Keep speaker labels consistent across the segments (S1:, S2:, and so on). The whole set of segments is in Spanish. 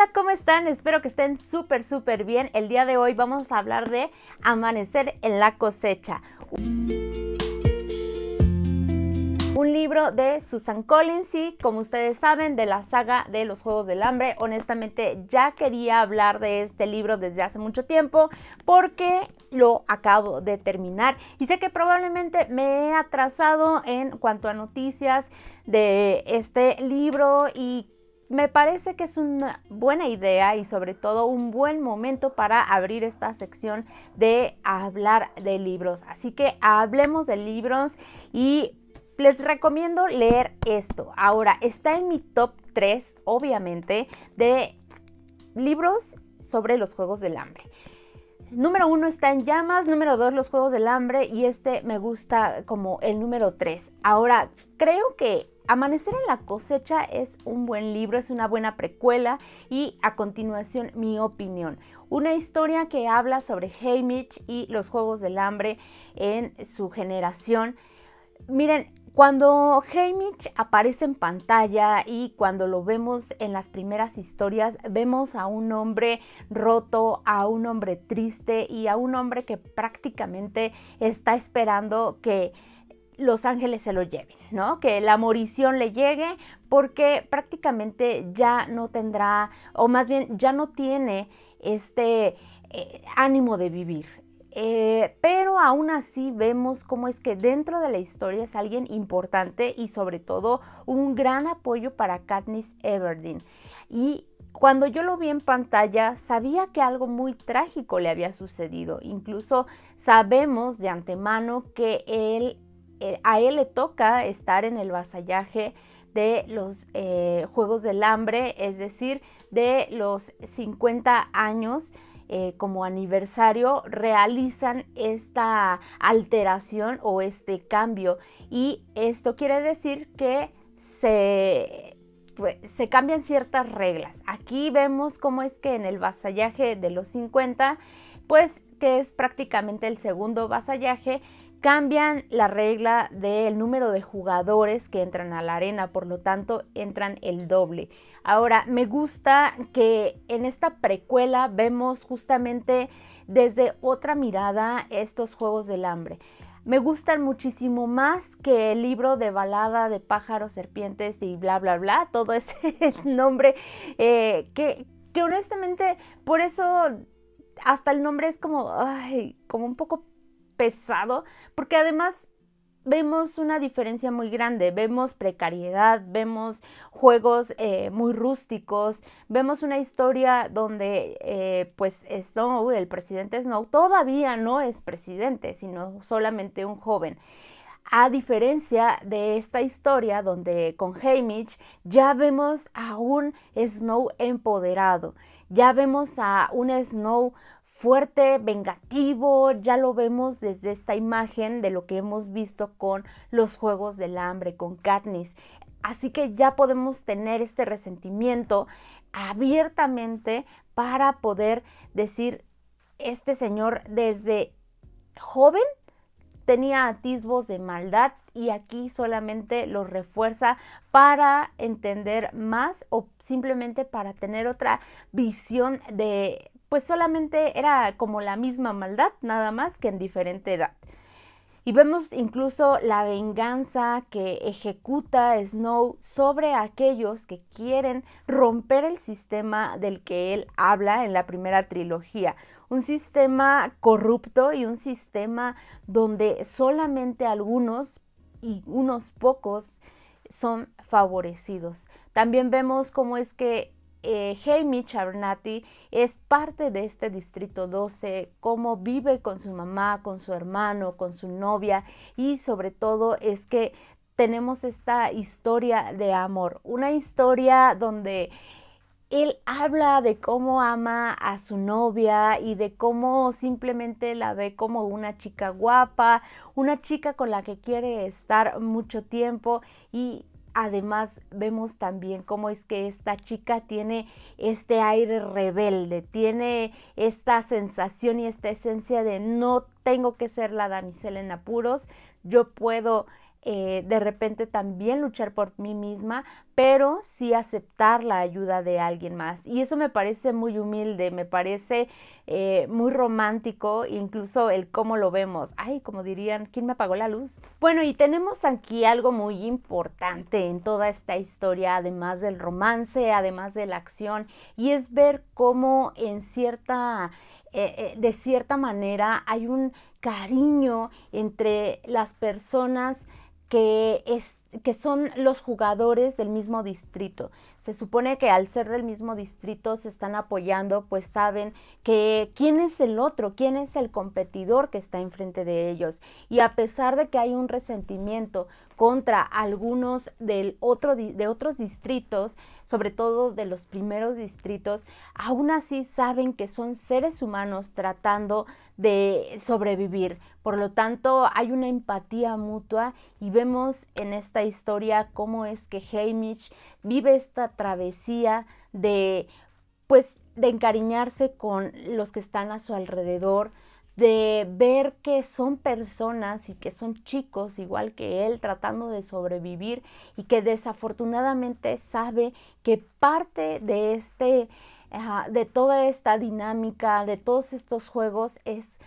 S1: Hola, ¿cómo están? Espero que estén súper bien. El día de hoy vamos a hablar de Amanecer en la cosecha. Un libro de Susan Collins y, como ustedes saben, de la saga de los Juegos del Hambre. Honestamente, ya quería hablar de este libro desde hace mucho tiempo porque lo acabo de terminar. Y sé que probablemente me he atrasado en cuanto a noticias de este libro y me parece que es una buena idea y sobre todo un buen momento para abrir esta sección de hablar de libros. Así que hablemos de libros y les recomiendo leer esto. Ahora, está en mi top 3, obviamente, de libros sobre los Juegos del Hambre. Número 1 está En llamas, número 2 Los Juegos del Hambre y este me gusta como el número 3. Ahora, creo que Amanecer en la cosecha es un buen libro, es una buena precuela y a continuación mi opinión. Una historia que habla sobre Haymitch y los Juegos del Hambre en su generación. Miren, cuando Haymitch aparece en pantalla y cuando lo vemos en las primeras historias, vemos a un hombre roto, a un hombre triste y a un hombre que prácticamente está esperando que los ángeles se lo lleven, ¿no? Que la morición le llegue porque prácticamente ya no tendrá, o más bien ya no tiene este ánimo de vivir. Pero aún así vemos cómo es que dentro de la historia es alguien importante y sobre todo un gran apoyo para Katniss Everdeen. Y cuando yo lo vi en pantalla sabía que algo muy trágico le había sucedido. Incluso sabemos de antemano que a él le toca estar en el vasallaje de los Juegos del Hambre, es decir, de los 50 años. Como aniversario realizan esta alteración o este cambio y esto quiere decir que se cambian ciertas reglas. Aquí vemos cómo es que en el vasallaje de los 50, pues que es prácticamente el segundo vasallaje, cambian la regla del número de jugadores que entran a la arena, por lo tanto entran el doble. Ahora, me gusta que en esta precuela vemos justamente desde otra mirada estos Juegos del Hambre. Me gustan muchísimo más que el libro de balada de pájaros, serpientes y bla, bla, bla, todo ese nombre que honestamente, por eso hasta el nombre es como un poco pesado, porque además vemos una diferencia muy grande, vemos precariedad, vemos juegos muy rústicos, vemos una historia donde pues Snow, el presidente Snow, todavía no es presidente, sino solamente un joven. A diferencia de esta historia donde con Haymitch ya vemos a un Snow empoderado, ya vemos a un Snow fuerte, vengativo, ya lo vemos desde esta imagen de lo que hemos visto con los Juegos del Hambre, con Katniss. Así que ya podemos tener este resentimiento abiertamente para poder decir, este señor desde joven tenía atisbos de maldad y aquí solamente los refuerza para entender más o simplemente para tener otra visión de, pues solamente era como la misma maldad, nada más que en diferente edad. Y vemos incluso la venganza que ejecuta Snow sobre aquellos que quieren romper el sistema del que él habla en la primera trilogía. Un sistema corrupto y un sistema donde solamente algunos y unos pocos son favorecidos. También vemos cómo es que Haymitch Abernathy es parte de este distrito 12, cómo vive con su mamá, con su hermano, con su novia y sobre todo es que tenemos esta historia de amor, una historia donde él habla de cómo ama a su novia y de cómo simplemente la ve como una chica guapa, una chica con la que quiere estar mucho tiempo y además vemos también cómo es que esta chica tiene este aire rebelde, tiene esta sensación y esta esencia de no tengo que ser la damisela en apuros, yo puedo de repente también luchar por mí misma, pero sí aceptar la ayuda de alguien más. Y eso me parece muy humilde, me parece muy romántico, incluso el cómo lo vemos. Ay, como dirían, ¿quién me apagó la luz? Bueno, y tenemos aquí algo muy importante en toda esta historia, además del romance, además de la acción, y es ver cómo de cierta manera hay un cariño entre las personas que son los jugadores del mismo distrito. Se supone que al ser del mismo distrito se están apoyando, pues saben que quién es el otro, quién es el competidor que está enfrente de ellos. Y a pesar de que hay un resentimiento contra algunos de otros distritos, sobre todo de los primeros distritos, aún así saben que son seres humanos tratando de sobrevivir. Por lo tanto, hay una empatía mutua y vemos en esta historia cómo es que Haymitch vive esta travesía de encariñarse con los que están a su alrededor, de ver que son personas y que son chicos igual que él tratando de sobrevivir y que desafortunadamente sabe que parte de toda esta dinámica, de todos estos juegos es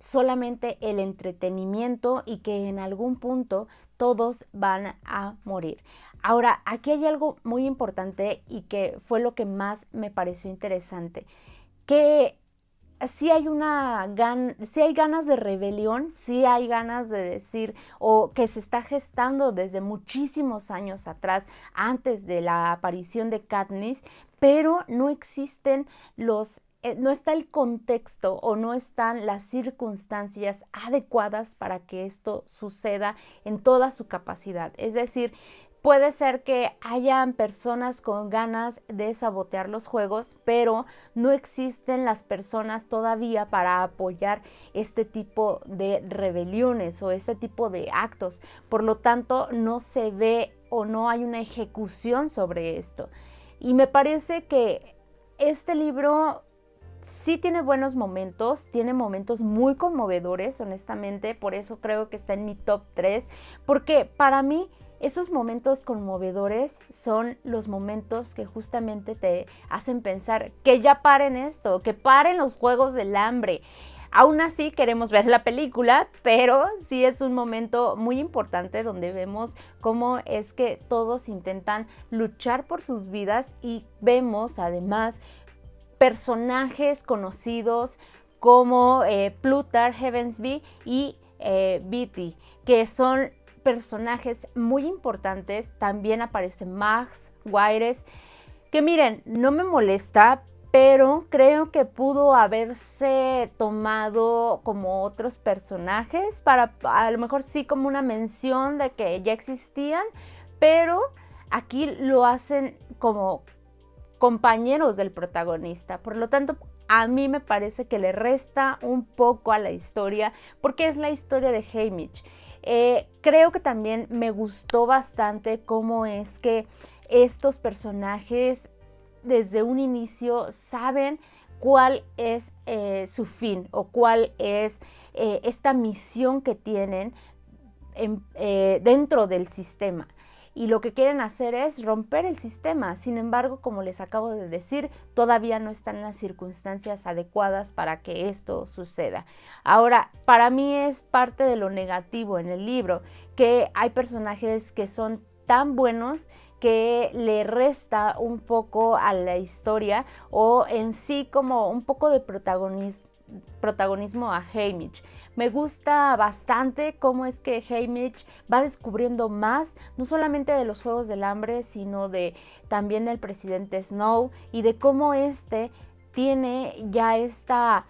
S1: solamente el entretenimiento y que en algún punto todos van a morir. Ahora, aquí hay algo muy importante y que fue lo que más me pareció interesante, que sí hay sí hay ganas de rebelión, sí hay ganas de decir, o que se está gestando desde muchísimos años atrás, antes de la aparición de Katniss, pero no existen no está el contexto o no están las circunstancias adecuadas para que esto suceda en toda su capacidad. Es decir, puede ser que hayan personas con ganas de sabotear los juegos, pero no existen las personas todavía para apoyar este tipo de rebeliones o este tipo de actos. Por lo tanto, no se ve o no hay una ejecución sobre esto. Y me parece que este libro sí tiene buenos momentos, tiene momentos muy conmovedores, honestamente, por eso creo que está en mi top 3, porque para mí esos momentos conmovedores son los momentos que justamente te hacen pensar que ya paren esto, que paren los Juegos del Hambre. Aún así queremos ver la película, pero sí es un momento muy importante donde vemos cómo es que todos intentan luchar por sus vidas y vemos además personajes conocidos como Plutarch Heavensbee y Beatty, que son personajes muy importantes. También aparece Max Wyres, que miren, no me molesta, pero creo que pudo haberse tomado como otros personajes para a lo mejor sí como una mención de que ya existían, pero aquí lo hacen como compañeros del protagonista. Por lo tanto, a mí me parece que le resta un poco a la historia porque es la historia de Haymitch. Creo que también me gustó bastante cómo es que estos personajes desde un inicio saben cuál es su fin o cuál es esta misión que tienen dentro del sistema. Y lo que quieren hacer es romper el sistema. Sin embargo, como les acabo de decir, todavía no están las circunstancias adecuadas para que esto suceda. Ahora, para mí es parte de lo negativo en el libro, que hay personajes que son tan buenos que le resta un poco a la historia o en sí como un poco de protagonismo a Haymitch. Me gusta bastante cómo es que Haymitch va descubriendo más, no solamente de los Juegos del Hambre, sino también del presidente Snow y de cómo tiene ya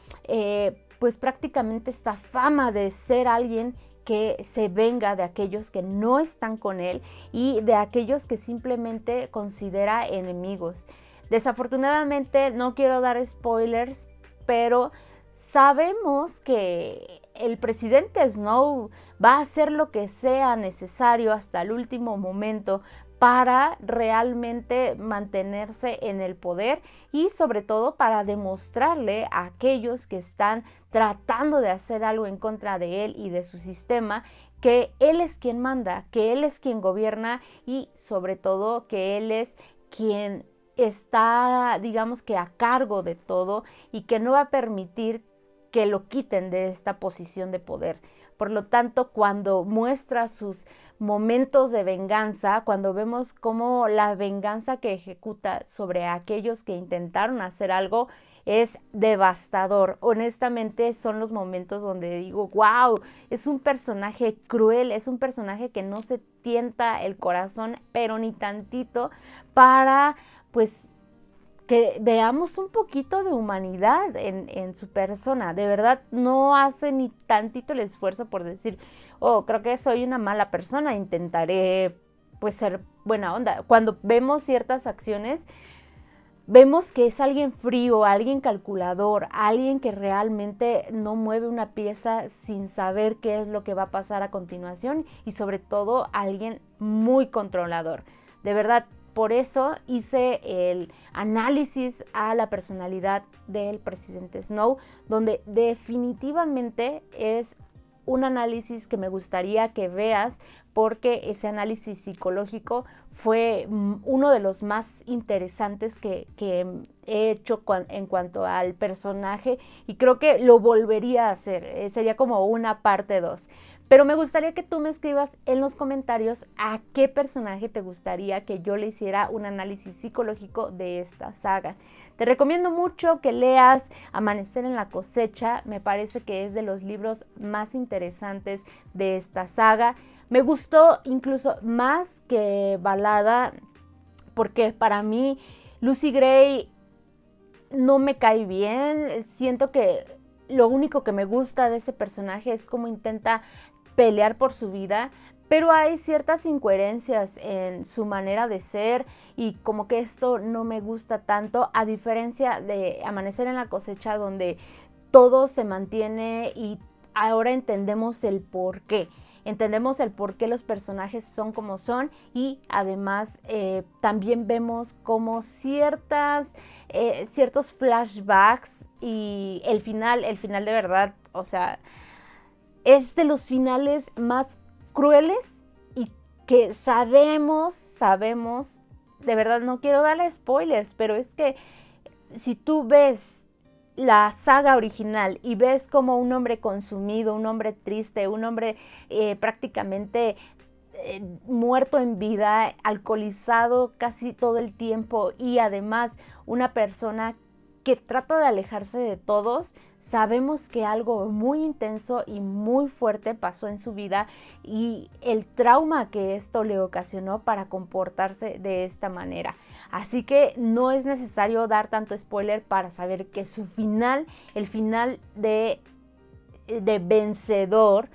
S1: pues prácticamente esta fama de ser alguien que se venga de aquellos que no están con él y de aquellos que simplemente considera enemigos. Desafortunadamente no quiero dar spoilers, pero sabemos que el presidente Snow va a hacer lo que sea necesario hasta el último momento para realmente mantenerse en el poder y sobre todo para demostrarle a aquellos que están tratando de hacer algo en contra de él y de su sistema que él es quien manda, que él es quien gobierna y sobre todo que él es quien está, digamos que a cargo de todo y que no va a permitir que lo quiten de esta posición de poder. Por lo tanto, cuando muestra sus momentos de venganza, cuando vemos cómo la venganza que ejecuta sobre aquellos que intentaron hacer algo es devastador. Honestamente, son los momentos donde digo, wow, es un personaje cruel, es un personaje que no se tienta el corazón, pero ni tantito, para pues que veamos un poquito de humanidad en su persona. De verdad, no hace ni tantito el esfuerzo por decir, oh, creo que soy una mala persona, intentaré pues ser buena onda. Cuando vemos ciertas acciones, vemos que es alguien frío, alguien calculador, alguien que realmente no mueve una pieza sin saber qué es lo que va a pasar a continuación y sobre todo alguien muy controlador. De verdad, por eso hice el análisis a la personalidad del presidente Snow, donde definitivamente es un análisis que me gustaría que veas, porque ese análisis psicológico fue uno de los más interesantes que he hecho en cuanto al personaje, y creo que lo volvería a hacer, sería como una parte 2. Pero me gustaría que tú me escribas en los comentarios a qué personaje te gustaría que yo le hiciera un análisis psicológico de esta saga. Te recomiendo mucho que leas Amanecer en la cosecha, me parece que es de los libros más interesantes de esta saga. Me gustó incluso más que Balada, porque para mí Lucy Gray no me cae bien. Siento que lo único que me gusta de ese personaje es cómo intenta pelear por su vida, pero hay ciertas incoherencias en su manera de ser y como que esto no me gusta tanto, a diferencia de Amanecer en la cosecha, donde todo se mantiene y ahora entendemos el por qué. Entendemos el por qué los personajes son como son, y además también vemos como ciertos flashbacks, y el final de verdad, o sea, es de los finales más crueles y que sabemos, de verdad no quiero darle spoilers, pero es que si tú ves la saga original y ves como un hombre consumido, un hombre triste, un hombre prácticamente muerto en vida, alcoholizado casi todo el tiempo, y además una persona que trata de alejarse de todos, sabemos que algo muy intenso y muy fuerte pasó en su vida y el trauma que esto le ocasionó para comportarse de esta manera. Así que no es necesario dar tanto spoiler para saber que su final, el final de Vencedor,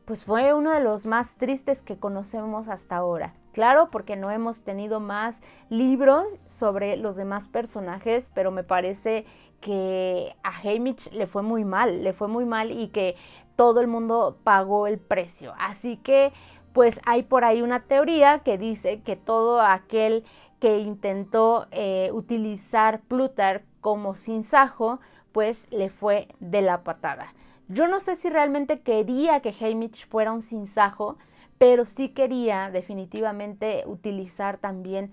S1: pues fue uno de los más tristes que conocemos hasta ahora. Claro, porque no hemos tenido más libros sobre los demás personajes, pero me parece que a Haymitch le fue muy mal y que todo el mundo pagó el precio. Así que pues hay por ahí una teoría que dice que todo aquel que intentó utilizar Plutarch como sinsajo, pues le fue de la patada. Yo no sé si realmente quería que Haymitch fuera un sinsajo, pero sí quería definitivamente utilizar también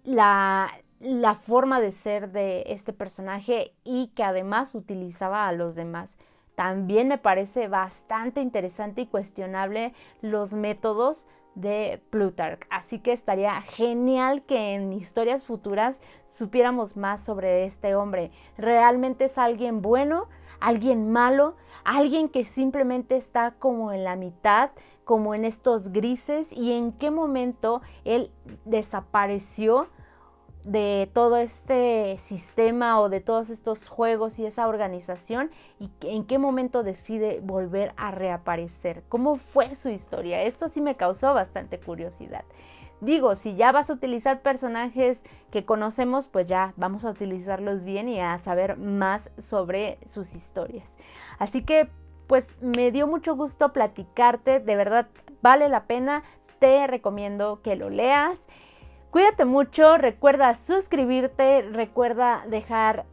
S1: la forma de ser de este personaje y que además utilizaba a los demás. También me parece bastante interesante y cuestionable los métodos de Plutarch, así que estaría genial que en historias futuras supiéramos más sobre este hombre. ¿Realmente es alguien bueno, alguien malo, alguien que simplemente está como en la mitad, como en estos grises, y en qué momento él desapareció de todo este sistema o de todos estos juegos y esa organización, y en qué momento decide volver a reaparecer? ¿Cómo fue su historia? Esto sí me causó bastante curiosidad. Digo, si ya vas a utilizar personajes que conocemos, pues ya vamos a utilizarlos bien y a saber más sobre sus historias. Así que pues me dio mucho gusto platicarte, de verdad vale la pena, te recomiendo que lo leas. Cuídate mucho, recuerda suscribirte, recuerda dejar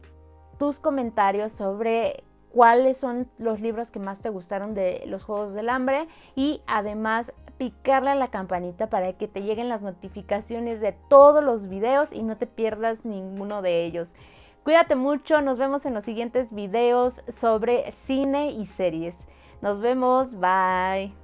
S1: tus comentarios sobre cuáles son los libros que más te gustaron de los Juegos del Hambre y además picarle a la campanita para que te lleguen las notificaciones de todos los videos y no te pierdas ninguno de ellos. Cuídate mucho, nos vemos en los siguientes videos sobre cine y series. Nos vemos, bye.